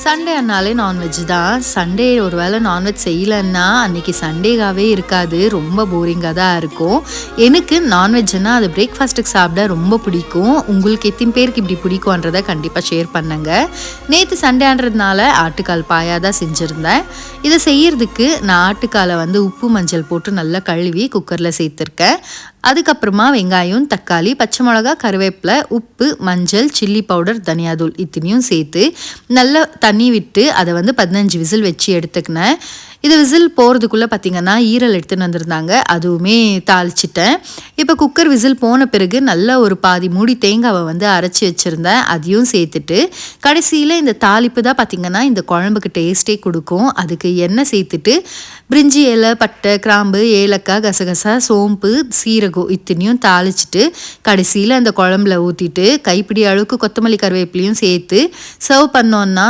Sunday ஆனாலே non veg தான். Sunday ஒரு வேளை நான்வெஜ் செய்யலைன்னா அன்றைக்கி சண்டேகாவே இருக்காது, ரொம்ப போரிங்காக தான் இருக்கும். எனக்கு நான்வெஜ்னால் அது பிரேக்ஃபாஸ்ட்டுக்கு சாப்பிட ரொம்ப பிடிக்கும். உங்களுக்கு எத்தனை பேருக்கு இப்படி பிடிக்கும்ன்றதை கண்டிப்பாக ஷேர் பண்ணுங்க. நேற்று சண்டேன்றதுனால ஆட்டுக்கால் பாயா தான் செஞ்சுருந்தேன். இதை செய்யறதுக்கு நான் ஆட்டுக்காலை உப்பு மஞ்சள் போட்டு நல்லா கழுவி குக்கரில் சேர்த்துருக்கேன். அதுக்கப்புறமா வெங்காயம், தக்காளி, பச்சை மிளகா, கருவேப்பிலை, உப்பு, மஞ்சள், சில்லி பவுடர், தனியாதூள் இத்தனையும் சேர்த்து நல்லா தண்ணி விட்டு அதை 15 விசில் வச்சு எடுத்துக்கினேன். இது விசில் போகிறதுக்குள்ளே பார்த்திங்கன்னா ஈரல் எடுத்துன்னு வந்திருந்தாங்க, அதுவுமே தாளிச்சிட்டேன். இப்போ குக்கர் விசில் போன பிறகு நல்ல ஒரு பாதி மூடி தேங்காவை அரைச்சி வச்சுருந்தேன், அதையும் சேர்த்துட்டு கடைசியில் இந்த தாளிப்பு தான் பார்த்திங்கன்னா இந்த குழம்புக்கு டேஸ்ட்டே கொடுக்கும். அதுக்கு எண்ணெய் சேர்த்துட்டு பிரிஞ்சி இலை, பட்டை, கிராம்பு, ஏலக்காய், கசகசா, சோம்பு, சீரகம் இத்தனையும் தாளிச்சிட்டு கடைசியில் அந்த குழம்புல ஊற்றிட்டு கைப்பிடி அளவுக்கு கொத்தமல்லி கருவேப்பிலையும் சேர்த்து சர்வ் பண்ணோன்னா